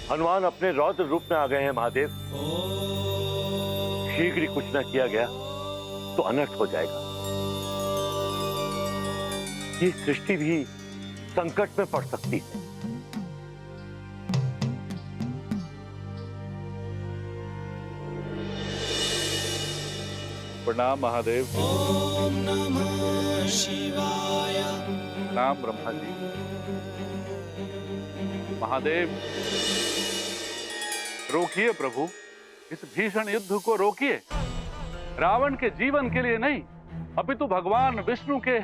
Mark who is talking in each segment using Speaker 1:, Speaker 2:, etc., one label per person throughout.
Speaker 1: हनुमान अपने रौद्र रूप में आ गए हैं महादेव। शीघ्र ही कुछ न किया गया तो अनर्थ हो जाएगा। ये सृष्टि भी संकट में पड़ सकती है।
Speaker 2: प्रणाम महादेव।
Speaker 3: ओम नमः शिवाय।
Speaker 2: प्रणाम ब्रह्मा जी। महादेव रोकिए प्रभु, इस भीषण युद्ध को रोकिए। रावण के जीवन के लिए नहीं, अपितु भगवान विष्णु के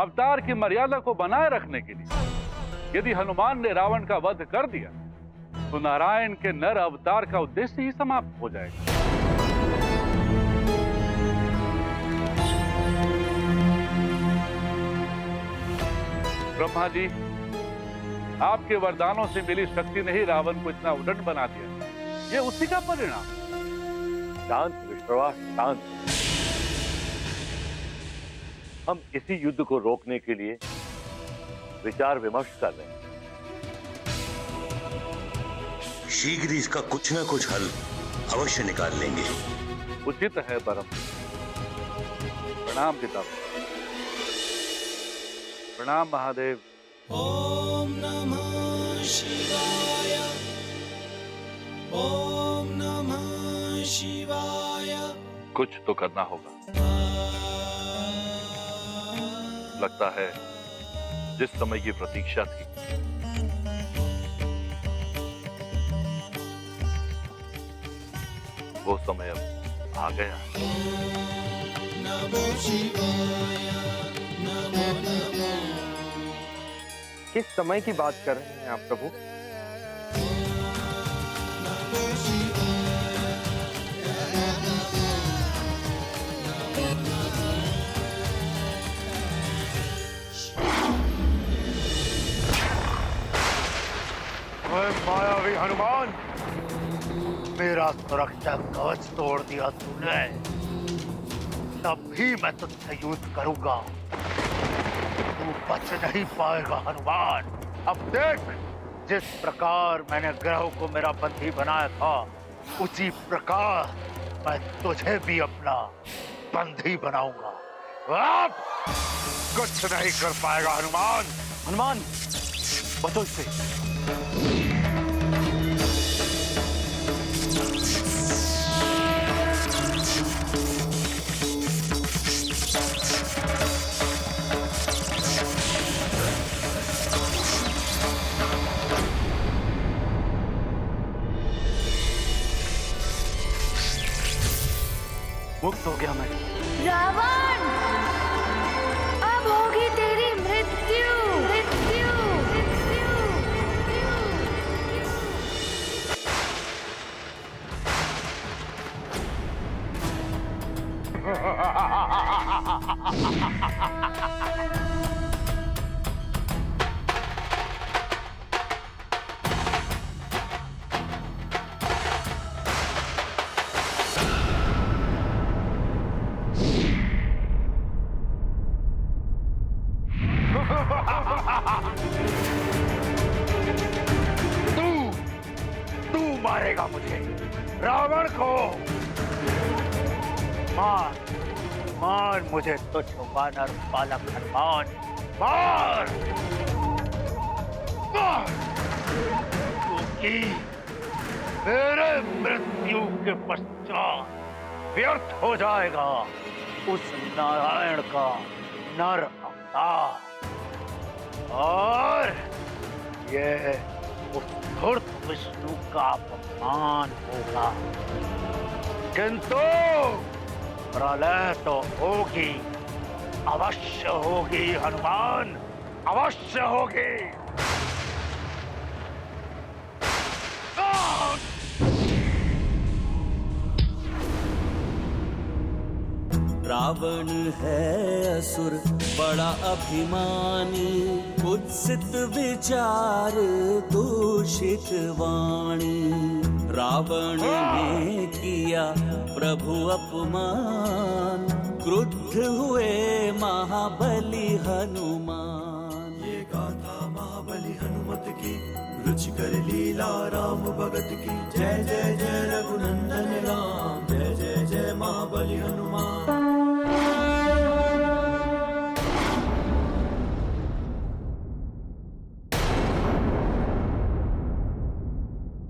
Speaker 2: अवतार की मर्यादा को बनाए रखने के लिए। यदि हनुमान ने रावण का वध कर दिया तो नारायण के नर अवतार का उद्देश्य ही समाप्त हो जाएगा। ब्रह्मा जी, आपके वरदानों से मिली शक्ति ने ही रावण को इतना उद्दंड बना दिया। ये उसी का परिणाम।
Speaker 1: शांत विश्वास, शांत। हम इसी युद्ध को रोकने के लिए विचार विमर्श कर रहे हैं।
Speaker 4: शीघ्र इसका कुछ न कुछ हल अवश्य निकाल लेंगे।
Speaker 2: उचित है परम। प्रणाम पिता। प्रणाम महादेव।
Speaker 3: ओम नमः शिवाय। ओम नमः शिवाय।
Speaker 2: कुछ तो करना होगा। लगता है जिस समय की प्रतीक्षा थी वो समय अब आ गया।
Speaker 3: नमो शिवाय। नमो नमो।
Speaker 5: किस समय की बात कर रहे हैं आप प्रभु?
Speaker 3: नमो शिवाय।
Speaker 1: मायावी हनुमान, मेरा सुरक्षा कवच तोड़ दिया तूने। तब भी मैं तुझसे युद्ध करूंगा। तू बच नहीं पाएगा हनुमान। अब देख, जिस प्रकार मैंने ग्रह को मेरा बंदी बनाया था, उसी प्रकार मैं तुझे भी अपना बंदी बनाऊंगा। अब कुछ नहीं कर पाएगा हनुमान।
Speaker 5: हनुमान, बचो इससे। मुक्त हो गया मैं।
Speaker 6: रावण, अब होगी तेरी मृत्यु। मृत्यु, मृत्यु,
Speaker 1: तू मारेगा मुझे, रावण को। मार मार मुझे तुझ वानर बालक हनुमान, मार मार, क्योंकि मेरे मृत्यु के पश्चात व्यर्थ हो जाएगा उस नारायण का नर अवतार, और ये उस धूर्त विष्णु का अपमान होगा। किंतु प्रलय तो होगी, अवश्य होगी हनुमान, अवश्य होगी।
Speaker 3: रावण है असुर बड़ा अभिमानी, कुत्सित विचार दूषित वाणी। रावण ने किया प्रभु अपमान, क्रुद्ध हुए महाबली हनुमान। ये गाथा महाबली हनुमत की रुचि कर लीला राम भगत की। जय जय जय रघुनंदन राम, जय जय जय महाबली हनुमान।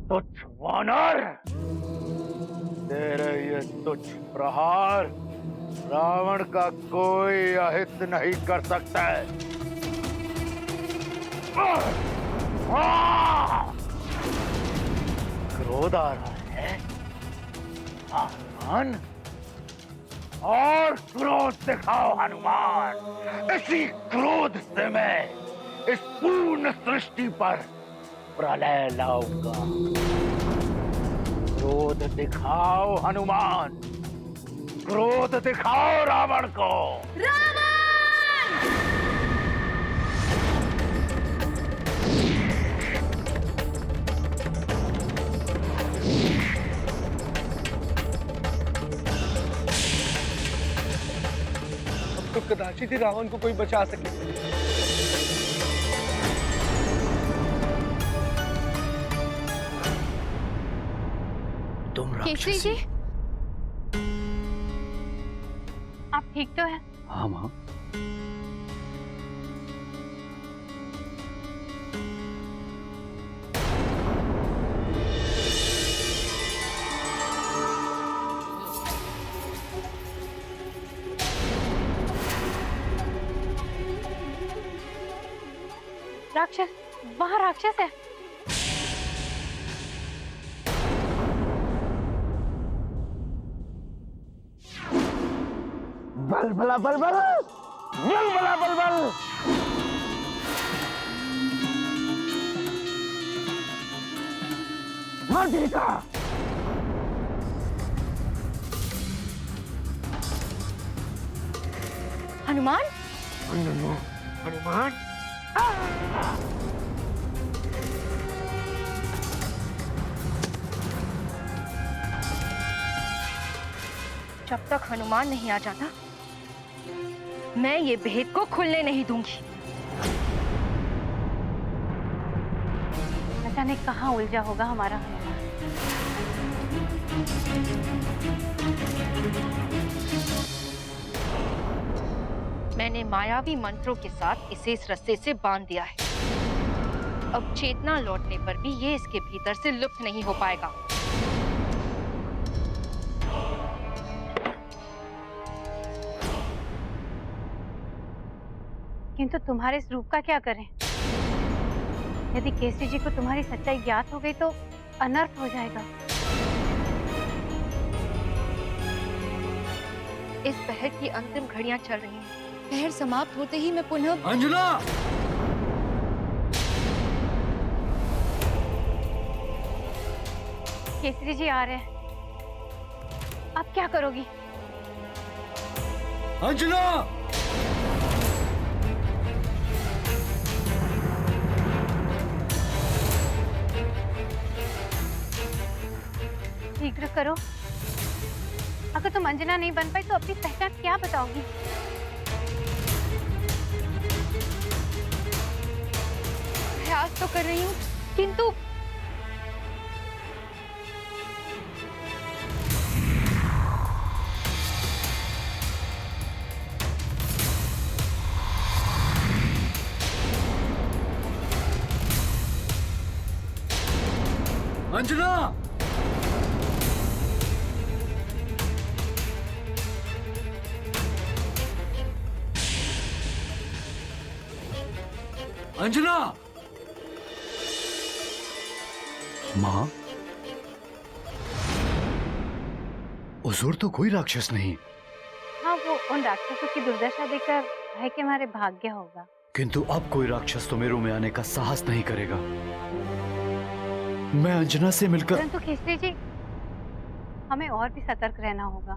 Speaker 1: तुच्छ वानर, तेरे ये तुच्छ प्रहार रावण का कोई अहित नहीं कर सकता है। क्रोध आ रहा है हनुमान, और क्रोध दिखाओ हनुमान। इसी क्रोध से मैं इस पूर्ण सृष्टि पर प्रलय लाऊंगा। क्रोध दिखाओ हनुमान, क्रोध दिखाओ रावण को।
Speaker 5: अब तो कदाचित ही रावण को कोई बचा सके।
Speaker 1: तुम
Speaker 6: केसरी जी, आप ठीक तो हैं?
Speaker 2: हाँ माँ।
Speaker 6: राक्षस, वहाँ राक्षस है।
Speaker 1: बल भला बल बल, बल भला बल बल। हाँ ठीक है।
Speaker 6: हनुमान,
Speaker 1: हनुमान,
Speaker 6: जब तक हनुमान नहीं आ जाता मैं ये भेद को खुलने नहीं दूंगी।
Speaker 7: न जाने कहाँ उलझा होगा हमारा हनुमान।
Speaker 6: मैंने मायावी मंत्रों के साथ इसे इस रस्से से बांध दिया है। अब चेतना लौटने पर भी ये इसके भीतर से लुप्त नहीं हो पाएगा।
Speaker 7: किंतु तुम्हारे इस रूप का क्या करें? यदि केसरी जी को तुम्हारी सच्चाई ज्ञात हो गई तो अनर्थ हो जाएगा।
Speaker 6: इस पहर की अंतिम घड़ियां चल रही हैं। पहर समाप्त होते ही मैं पुनः
Speaker 3: अंजना,
Speaker 7: केसरी जी आ रहे हैं। अब क्या करोगी?
Speaker 3: अंजना,
Speaker 7: शीघ्र करो। अगर तुम अंजना नहीं बन पाई तो अपनी पहचान क्या बताओगी?
Speaker 6: प्रयास तो कर रही हूँ, किंतु
Speaker 3: अंजना, अंजना।
Speaker 8: माँ, हुजूर तो कोई राक्षस नहीं,
Speaker 7: हाँ, वो उन राक्षसों की दुर्दशा देखकर भय के मारे भाग गया होगा।
Speaker 8: किंतु अब कोई राक्षस तो मेरू में आने का साहस नहीं करेगा। मैं अंजना से मिलकर
Speaker 7: परंतु केसरी जी, हमें और भी सतर्क रहना होगा।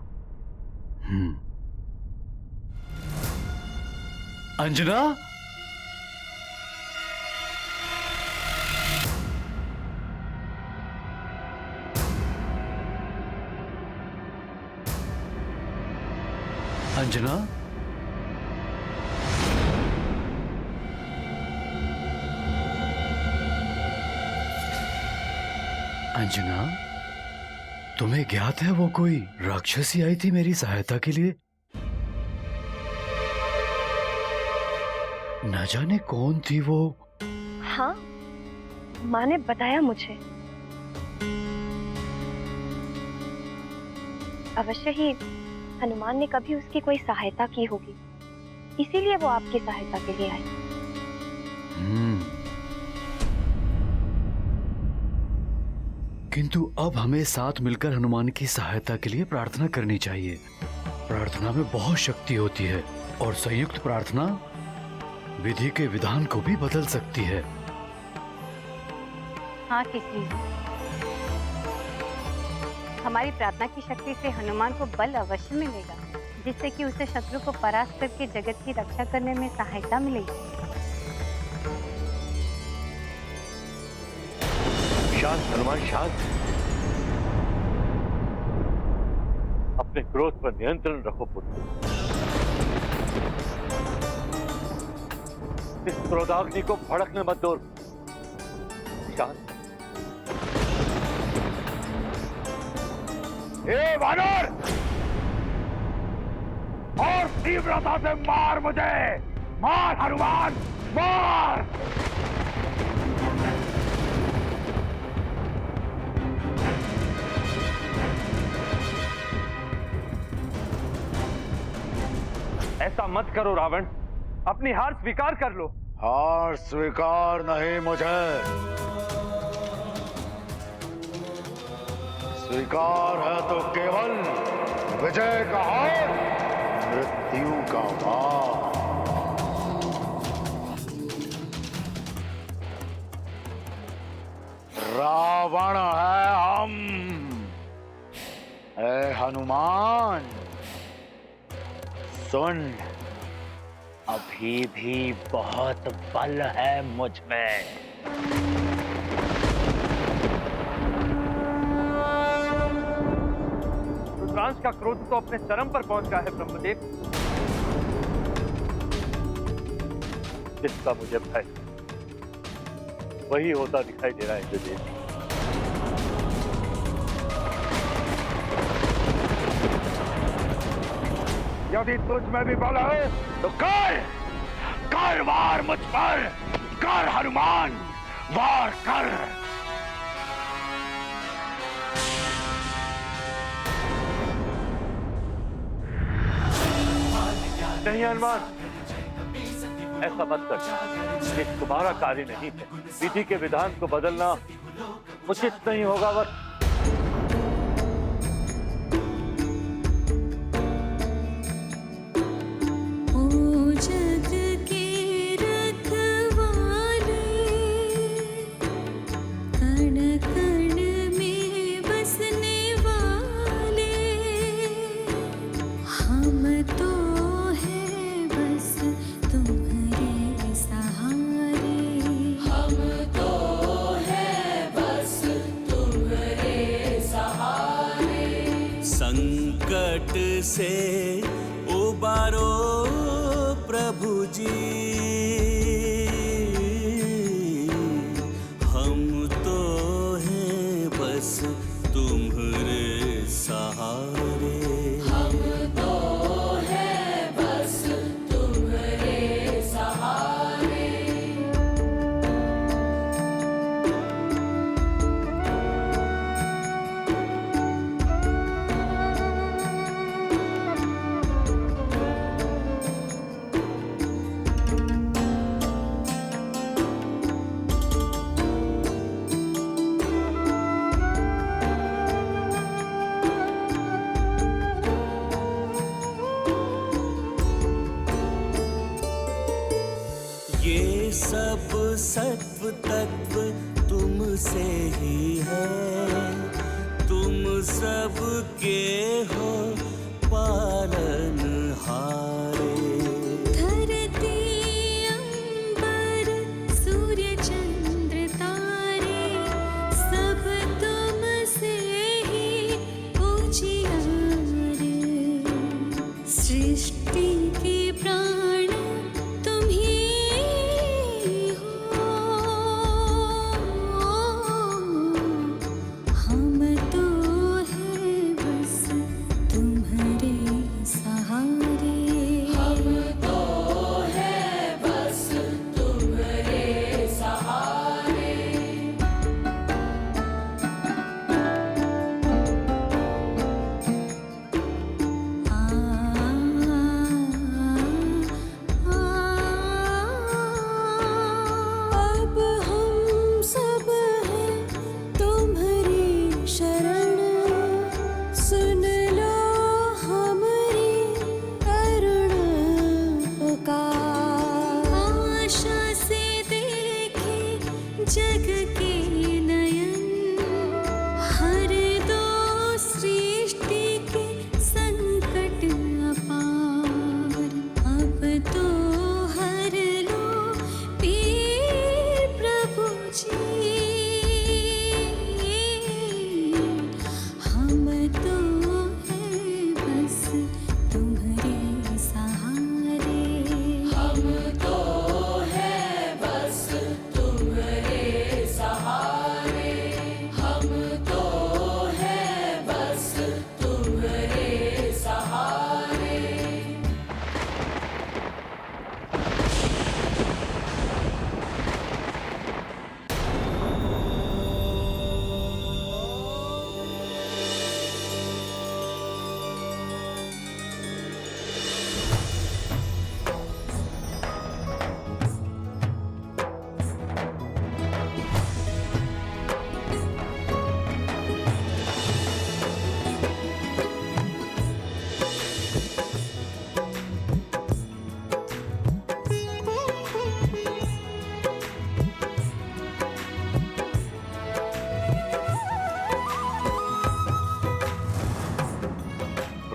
Speaker 8: अंजना, अंजना, अंजना, तुम्हें ज्ञात है वो कोई राक्षसी आई थी मेरी सहायता के लिए? न जाने कौन थी वो।
Speaker 6: हाँ, माँ ने बताया मुझे। अवश्य ही हनुमान ने कभी उसकी कोई सहायता की होगी, इसीलिए वो आपकी सहायता के लिए आई।
Speaker 8: किंतु अब हमें साथ मिलकर हनुमान की सहायता के लिए प्रार्थना करनी चाहिए। प्रार्थना में बहुत शक्ति होती है और संयुक्त प्रार्थना विधि के विधान को भी बदल सकती है।
Speaker 7: हाँ केसरी जी, हमारी प्रार्थना की शक्ति से हनुमान को बल अवश्य मिलेगा, जिससे कि उसे शत्रु को परास्त करके जगत की रक्षा करने में सहायता मिलेगी।
Speaker 1: शांत हनुमान, शांत।
Speaker 9: अपने क्रोध पर नियंत्रण रखो पुत्र। इस क्रोधाग्नि को भड़कने मत दो। शांत।
Speaker 1: ए वानर, और तीव्रता से मार मुझे, मार हनुमान, मार।
Speaker 5: ऐसा मत करो रावण, अपनी हार स्वीकार कर लो।
Speaker 1: हार स्वीकार नहीं मुझे, स्वीकार है तो केवल विजय का हार, मृत्यु का वार। रावण है हम, ऐ हनुमान सुन, अभी भी बहुत बल है मुझ में।
Speaker 5: रुद्रांश का क्रोध तो अपने चरम पर पहुंचा है ब्रह्मदेव।
Speaker 9: जिसका मुझे भय वही होता दिखाई दे रहा है इंद्रदेव।
Speaker 1: यदि तुझ में भी बल है तो कर वार मुझ पर, कर हनुमान, वार कर।
Speaker 9: नहीं हनुमान, ऐसा मत कर। ये तुम्हारा कार्य नहीं है। विधि के विधान को बदलना उचित नहीं होगा। बस
Speaker 3: संकट से उबारो प्रभु जी, हम तो हैं बस तुम्हारे सहारे। हम तो हैं बस तुम्हारे सहारे। ये सब सत्व तत्व तुमसे ही है, तुम सब के हो पालनहारे।
Speaker 10: धरती अंबर सूर्य चंद्र तारे, सब तुमसे ही उजियारे। सृष्टि के प्राण तुम ही हो,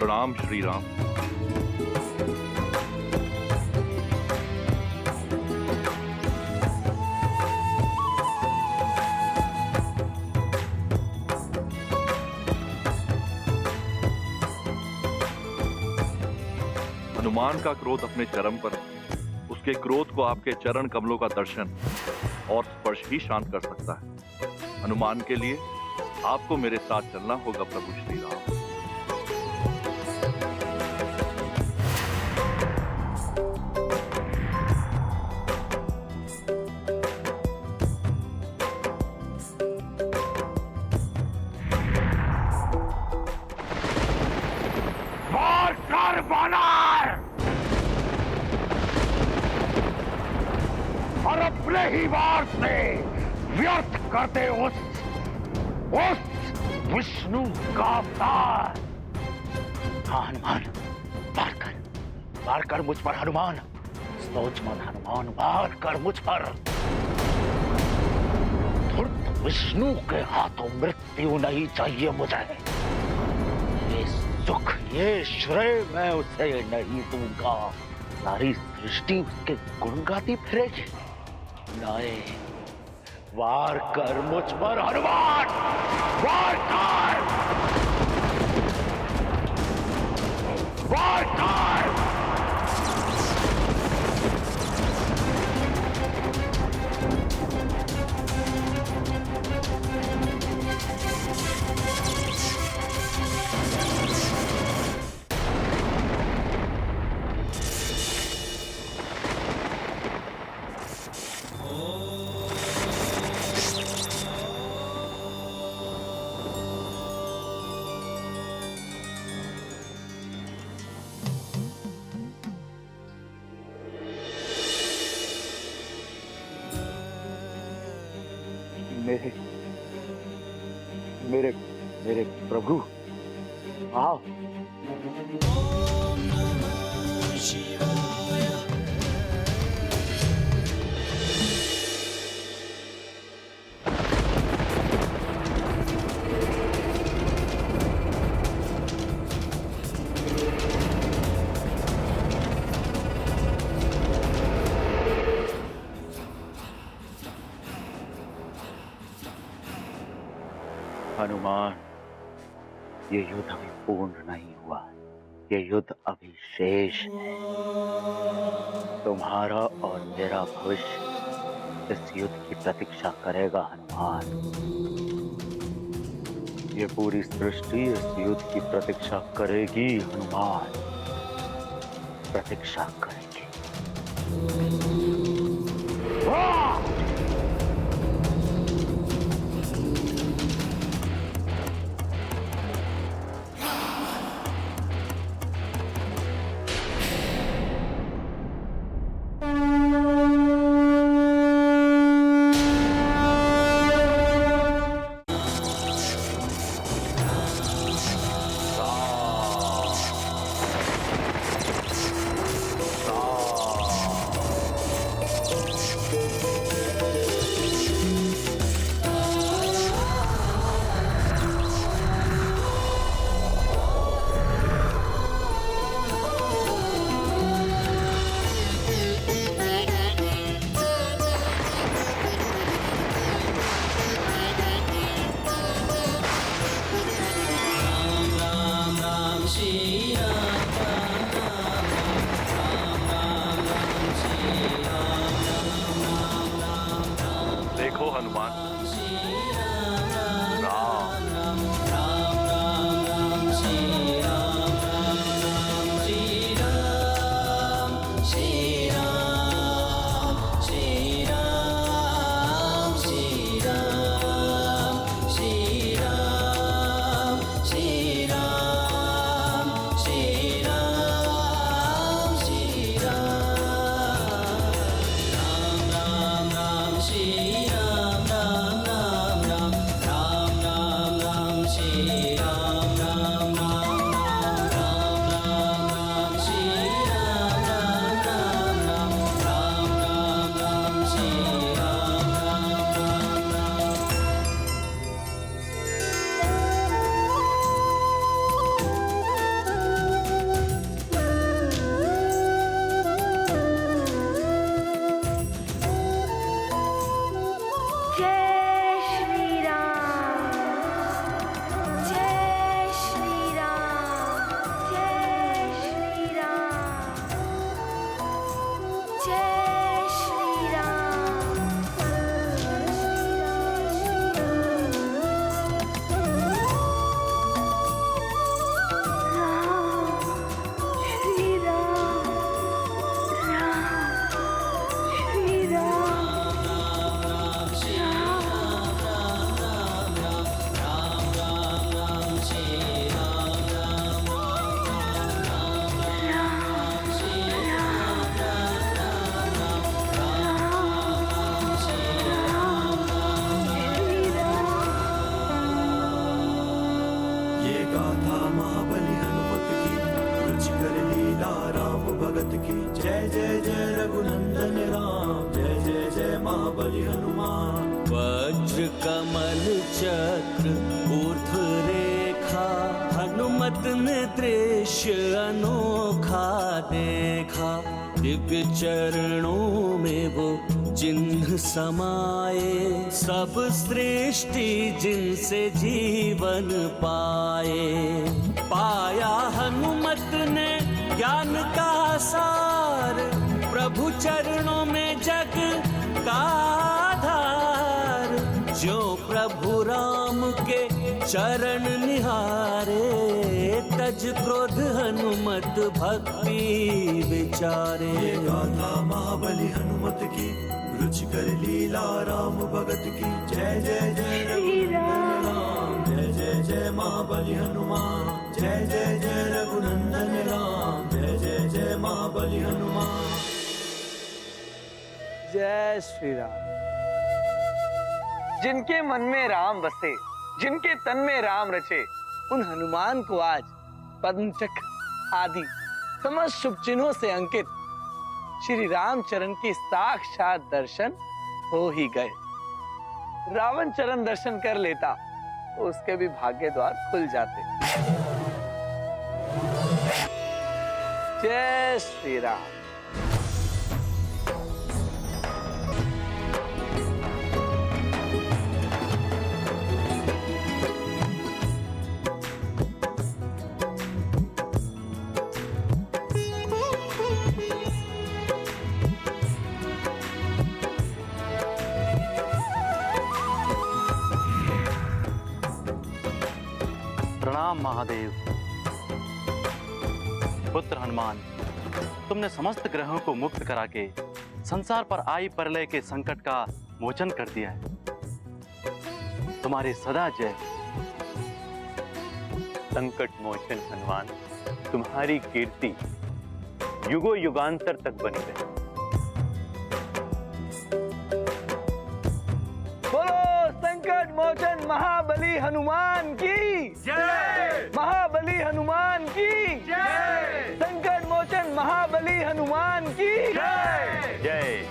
Speaker 2: प्रणाम श्री राम। हनुमान का क्रोध अपने चरम पर है। उसके क्रोध को आपके चरण कमलों का दर्शन और स्पर्श ही शांत कर सकता है। हनुमान के लिए आपको मेरे साथ चलना होगा प्रभु श्री राम।
Speaker 1: वार कर वानर और अपने ही वार से व्यर्थ करते उस विष्णु का अवतार। हाँ हनुमान, वार कर मुझ पर हनुमान। सोच मत हनुमान, वार कर मुझ पर। धूर्त विष्णु के हाथों मृत्यु नहीं चाहिए मुझे। ये सुख, ये श्रेय मैं उसे नहीं दूंगा। सारी सृष्टि उसके गुण गाती फिरेगी। नहीं, वार कर मुझ पर हनुमान, वार कर, वार कर। मेरे प्रभु आओ। हनुमान, ये युद्ध अभी पूर्ण नहीं हुआ। ये युद्ध अभी शेष है। तुम्हारा और मेरा भविष्य इस युद्ध की प्रतीक्षा करेगा हनुमान। ये पूरी सृष्टि इस युद्ध की प्रतीक्षा करेगी हनुमान, प्रतीक्षा करेगी।
Speaker 2: देखो हनुमान,
Speaker 3: Shri Ram Ram गाथा महाबली हनुमत की, रुचिकर लीला राम भगत की। जय जय जय रघुनंदन राम, जय जय जय महाबली हनुमान।
Speaker 11: वज्र कमल चक्र ऊर्ध्व रेखा, हनुमत ने दृश्य अनोखा देखा। दिव्य चरणों में वो चिन्ह समाये, सब सृष्टि जिनसे जीवन पाए। पाया हनुमत ने ज्ञान का सार, प्रभु चरणों में जग का आधार। जो प्रभु राम के चरण निहारे, तज क्रोध हनुमत भक्ति विचारे।
Speaker 3: ये गाथा महाबली हनुमत की, रुचिकर लीला राम भगत की। जय जय जय रघुनंदन राम, जय जय जय महाबली हनुमान। जय जय जय रघुनंदन राम, जय जय जय महाबली हनुमान।
Speaker 12: जय श्री राम। जिनके मन में राम बसे, जिनके तन में राम रचे, उन हनुमान को आज पद्म चक्र आदि समस्त शुभ चिन्हों से अंकित श्री रामचरण की साक्षात दर्शन हो ही गए। रावण चरण दर्शन कर लेता तो उसके भी भाग्य द्वार खुल जाते। जय श्री राम।
Speaker 13: प्रणाम महादेव। पुत्र हनुमान, तुमने समस्त ग्रहों को मुक्त करा के संसार पर आई प्रलय के संकट का मोचन कर दिया है। तुम्हारी सदा जय।
Speaker 9: संकट मोचन हनुमान, तुम्हारी कीर्ति युगों युगांतर तक बनी रहे।
Speaker 12: संकट मोचन महाबली हनुमान की जय। महाबली हनुमान की जय। संकट मोचन महाबली हनुमान की जय।
Speaker 9: जय।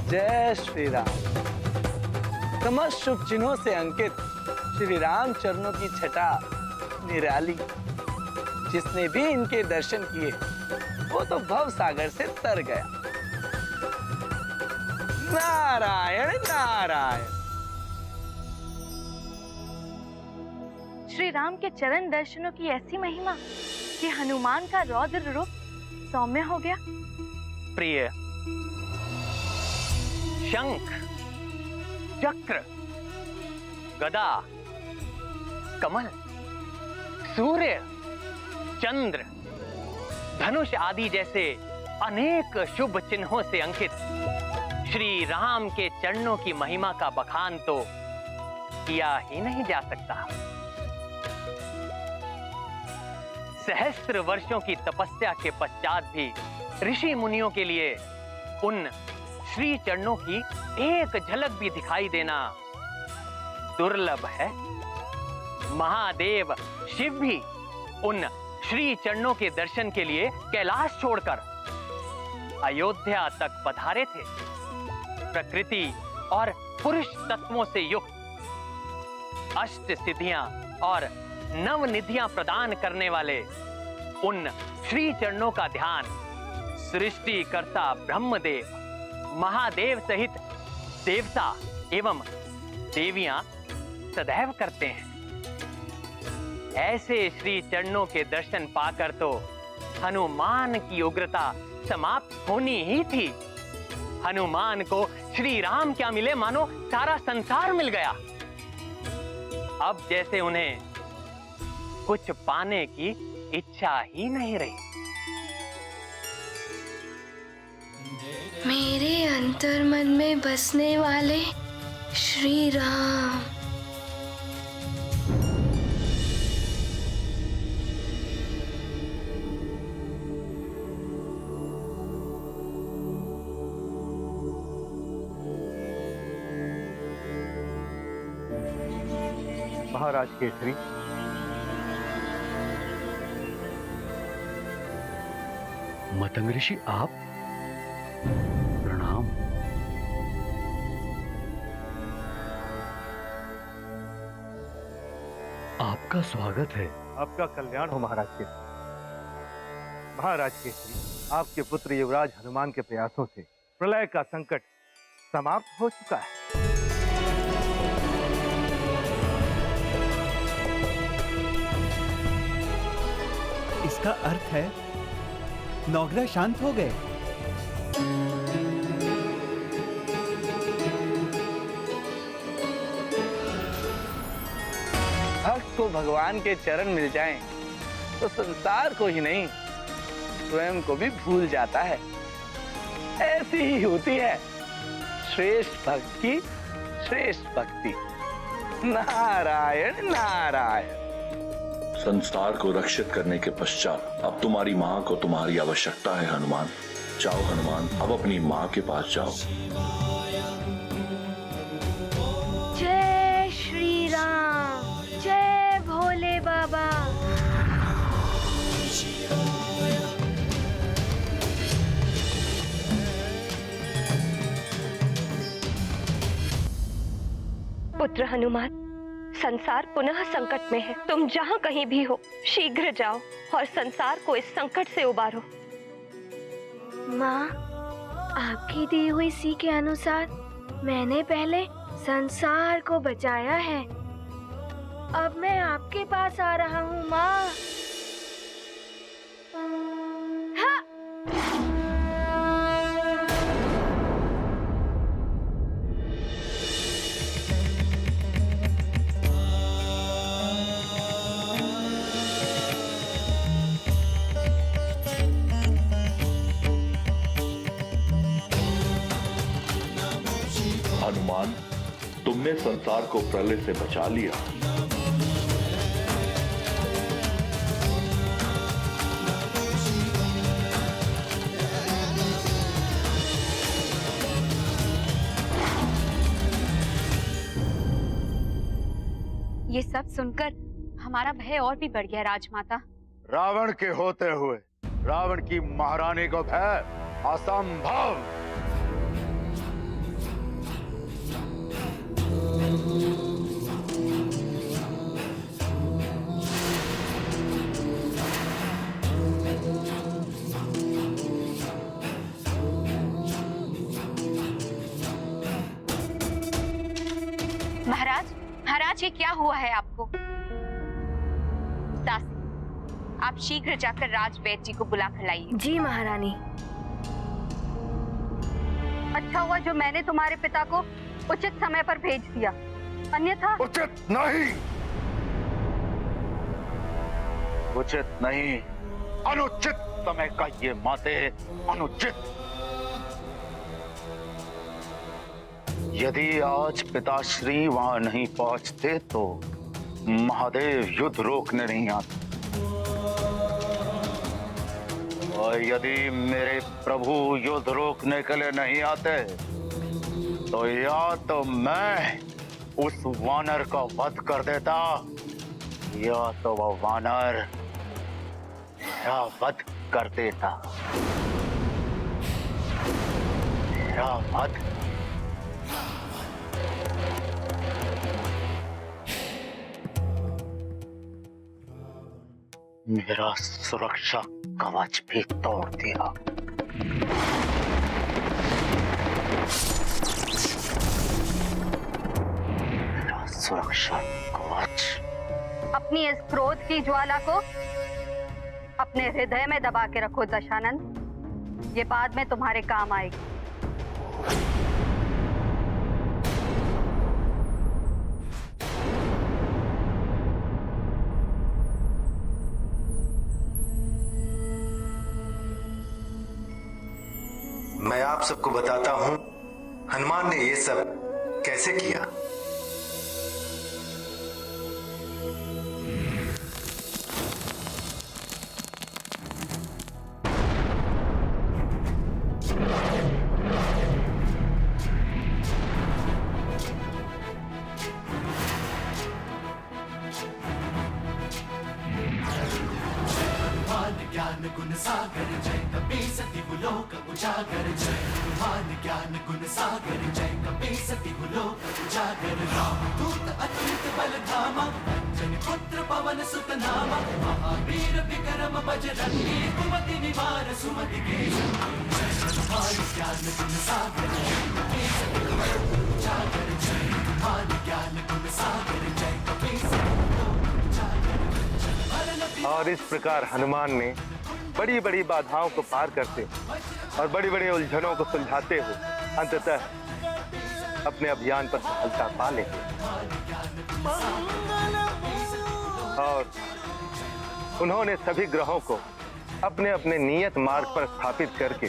Speaker 12: जय श्री राम। समस्त शुभ चिन्हों से अंकित श्री राम चरणों की छटा निराली। जिसने भी इनके दर्शन किए वो तो भव सागर से तर गया। नारायण नारायण।
Speaker 7: श्री राम के चरण दर्शनों की ऐसी महिमा कि हनुमान का रौद्र रूप सौम्य हो गया।
Speaker 14: प्रिय, शंख, चक्र, गदा, कमल, सूर्य, चंद्र, धनुष आदि जैसे अनेक शुभ चिन्हों से अंकित श्री राम के चरणों की महिमा का बखान तो किया ही नहीं जा सकता। सहस्त्र वर्षों की तपस्या के पश्चात भी ऋषि मुनियों के लिए उन श्री चरणों की एक झलक भी दिखाई देना दुर्लभ है। महादेव शिव भी उन श्री चरणों के दर्शन के लिए कैलाश छोड़कर अयोध्या तक पधारे थे। प्रकृति और पुरुष तत्वों से युक्त अष्ट सिद्धियां और नव निधियां प्रदान करने वाले उन श्री चरणों का ध्यान सृष्टिकर्ता ब्रह्मदेव, महादेव सहित देवता एवं देवियां सदैव करते हैं। ऐसे श्री चरणों के दर्शन पाकर तो हनुमान की उग्रता समाप्त होनी ही थी। हनुमान को श्री राम क्या मिले, मानो सारा संसार मिल गया। अब जैसे उन्हें कुछ पाने की इच्छा ही नहीं रही।
Speaker 10: मेरे अंतर्मन में बसने वाले श्री राम।
Speaker 5: महाराज केसरी,
Speaker 8: मतंग ऋषि, आप? प्रणाम। आपका स्वागत है।
Speaker 5: आपका कल्याण हो महाराज केसरी। महाराज केसरी, आपके पुत्र युवराज हनुमान के प्रयासों से प्रलय का संकट समाप्त हो चुका है।
Speaker 15: इसका अर्थ है नौग्रह शांत हो गए।
Speaker 12: भक्त को भगवान के चरण मिल जाएं, तो संसार को ही नहीं स्वयं को भी भूल जाता है। ऐसी ही होती है श्रेष्ठ भक्त की श्रेष्ठ भक्ति। नारायण नारायण।
Speaker 4: संसार को रक्षित करने के पश्चात अब तुम्हारी माँ को तुम्हारी आवश्यकता है हनुमान। जाओ हनुमान, अब अपनी माँ के पास जाओ।
Speaker 10: जय श्री राम, जय भोले बाबा।
Speaker 6: पुत्र हनुमान, संसार पुनः संकट में है। तुम जहाँ कहीं भी हो, शीघ्र जाओ और संसार को इस संकट से उबारो।
Speaker 10: माँ, आपकी दी हुई सीख के अनुसार मैंने पहले संसार को बचाया है। अब मैं आपके पास आ रहा हूँ माँ। हाँ।
Speaker 4: हनुमान, तुमने संसार को प्रलय से बचा लिया।
Speaker 7: ये सब सुनकर हमारा भय और भी बढ़ गया राजमाता।
Speaker 1: रावण के होते हुए रावण की महारानी को भय? असंभव।
Speaker 7: महाराज, महाराज, ये क्या हुआ है आपको? दासी, आप शीघ्र जाकर राजवैद्य जी को बुला कर लाइए।
Speaker 10: जी महारानी।
Speaker 7: अच्छा हुआ जो मैंने तुम्हारे पिता को उचित समय पर भेज दिया, अन्यथा।
Speaker 1: उचित नहीं, उचित नहीं, अनुचित समय का ये माते, अनुचित। यदि आज पिताश्री वहां नहीं पहुंचते तो महादेव युद्ध रोकने नहीं आते, और यदि मेरे प्रभु युद्ध रोकने के लिए नहीं आते तो या तो मैं उस वानर का वध कर देता, या तो वह वानर मेरा वध कर देता। मेरा वध। मेरा सुरक्षा कवच भी तोड़ दिया। मेरा सुरक्षा कवच।
Speaker 7: अपनी इस क्रोध की ज्वाला को अपने हृदय में दबा के रखो दशानंद। ये बाद में तुम्हारे काम आएगी।
Speaker 16: मैं आप सबको बताता हूं हनुमान ने ये सब कैसे किया।
Speaker 3: ज्ञान गुण सागर जय कपी सती लोक उजागर जय हनुमान ज्ञान गुण सागर जय कपी सती लोक उजागर राम दूत अतुलित बल धामा अंजनी पुत्र पवन सुत नामा महावीर विक्रम बजरंगी कुमति निवार सुमति के जय हनुमान ज्ञान गुण सागर जय कपी सती लोक उजागर जय हनुमान ज्ञान गुण सागर जय कपी सती लोक उजागर।
Speaker 5: और इस प्रकार हनुमान ने बड़ी बड़ी बाधाओं को पार करते और बड़ी बड़ी उलझनों को सुलझाते हुए अंततः अपने अभियान पर सफलता पा लेते और उन्होंने सभी ग्रहों को अपने अपने नियत मार्ग पर स्थापित करके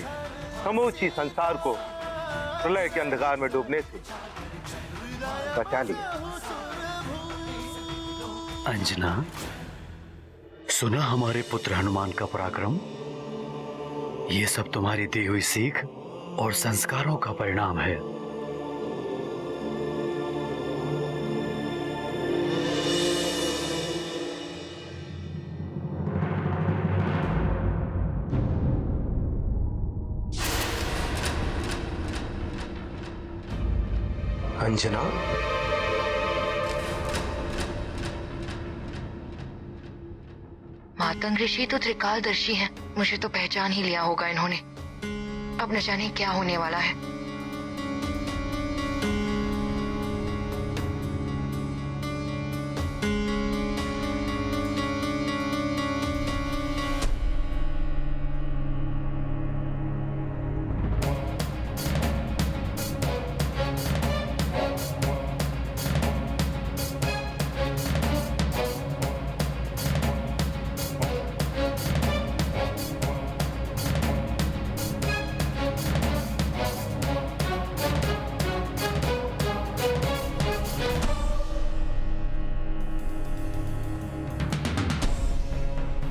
Speaker 5: समूची संसार को प्रलय के अंधकार में डूबने से बचा लिया।
Speaker 8: अंजना, सुना हमारे पुत्र हनुमान का पराक्रम? ये सब तुम्हारी दी हुई सीख और संस्कारों का परिणाम है।
Speaker 16: अंजना,
Speaker 17: मातंग ऋषि तो त्रिकालदर्शी हैं। मुझे तो पहचान ही लिया होगा इन्होंने। अब न जाने क्या होने वाला है।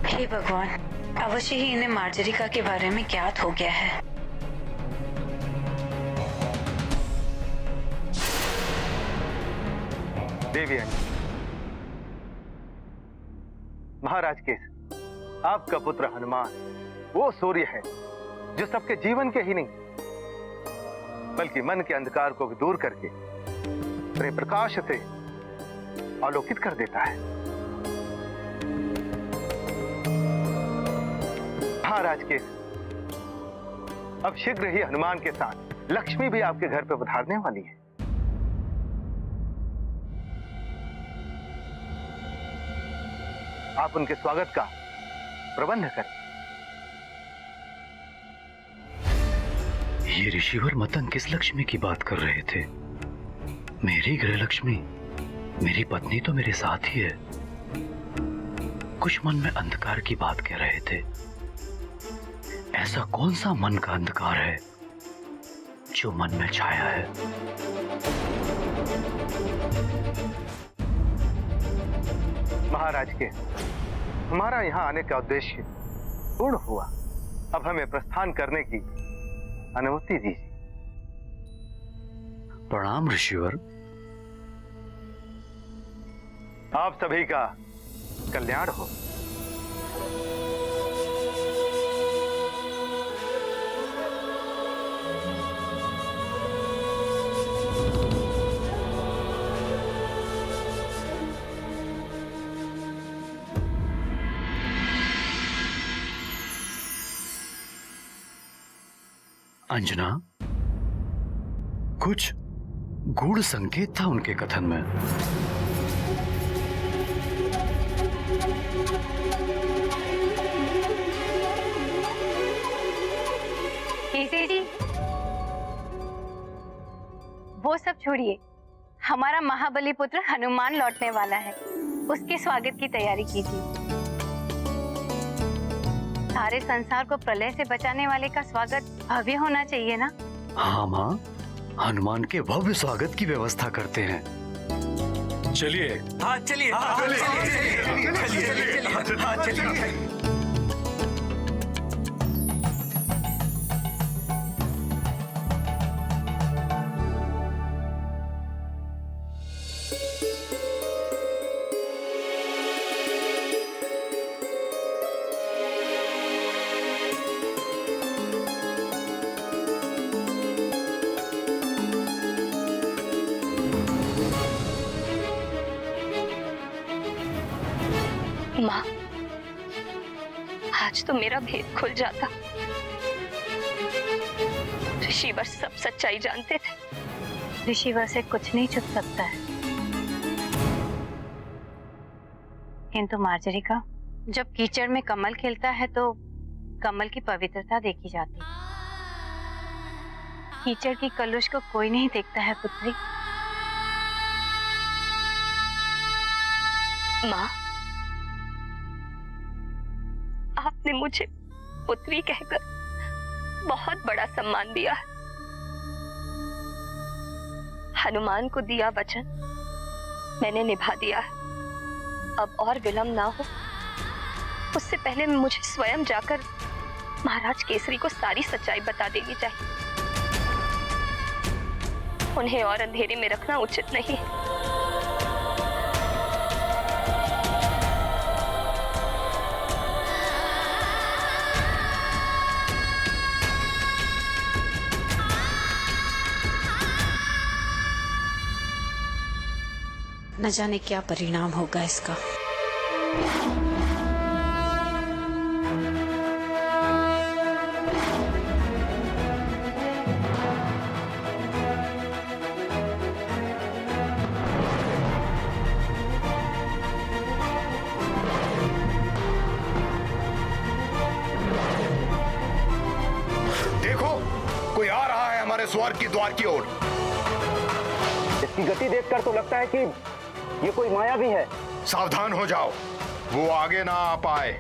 Speaker 7: हे भगवान, अवश्य ही इन्हें मार्जरिका के बारे में ज्ञात हो गया है।
Speaker 5: देवी अंजनी, महाराज केस, आपका पुत्र हनुमान वो सूर्य है जो सबके जीवन के ही नहीं बल्कि मन के अंधकार को भी दूर करके अपने प्रकाश से आलोकित कर देता है। महाराज केस, अब शीघ्र ही हनुमान के साथ लक्ष्मी भी आपके घर पर पधारने वाली है। आप उनके स्वागत का प्रबंध करें।
Speaker 8: ये ऋषिवर मतंग किस लक्ष्मी की बात कर रहे थे? मेरी गृह लक्ष्मी, मेरी पत्नी तो मेरे साथ ही है। कुछ मन में अंधकार की बात कह रहे थे। ऐसा कौन सा मन का अंधकार है जो मन में छाया है?
Speaker 5: महाराज के, हमारा यहाँ आने का उद्देश्य पूर्ण हुआ। अब हमें प्रस्थान करने की अनुमति दीजिए।
Speaker 8: प्रणाम ऋषिवर।
Speaker 5: आप सभी का कल्याण हो।
Speaker 8: अंजना, कुछ गूढ़ संकेत था उनके कथन में।
Speaker 7: छोड़िए, हमारा महाबली पुत्र हनुमान लौटने वाला है, उसके स्वागत की तैयारी कीजिए। सारे संसार को प्रलय से बचाने वाले का स्वागत भव्य होना चाहिए ना?
Speaker 8: हाँ माँ, हनुमान के भव्य स्वागत की व्यवस्था करते हैं। चलिए।
Speaker 11: हाँ चलिए, चलिए।
Speaker 6: माँ, आज तो मेरा भेद खुल जाता। ऋषिवर सब सच्चाई जानते थे।
Speaker 7: ऋषिवर से कुछ नहीं छुप सकता है, किंतु मार्जरी का जब कीचड़ में कमल खिलता है तो कमल की पवित्रता देखी जाती है। कीचड़ की कलुष को कोई नहीं देखता है पुत्री।
Speaker 6: माँ, आपने मुझे पुत्री कहकर बहुत बड़ा सम्मान दिया है। हनुमान को दिया वचन मैंने निभा दिया है। अब और विलंब ना हो, उससे पहले मुझे स्वयं जाकर महाराज केसरी को सारी सच्चाई बता देनी चाहिए। उन्हें और अंधेरे में रखना उचित नहीं है।
Speaker 18: न जाने क्या परिणाम होगा इसका।
Speaker 19: देखो, कोई आ रहा है हमारे स्वर्ग की द्वार की ओर।
Speaker 20: इसकी गति देखकर तो लगता है कि ये कोई माया भी है।
Speaker 19: सावधान हो जाओ, वो आगे ना आ पाए।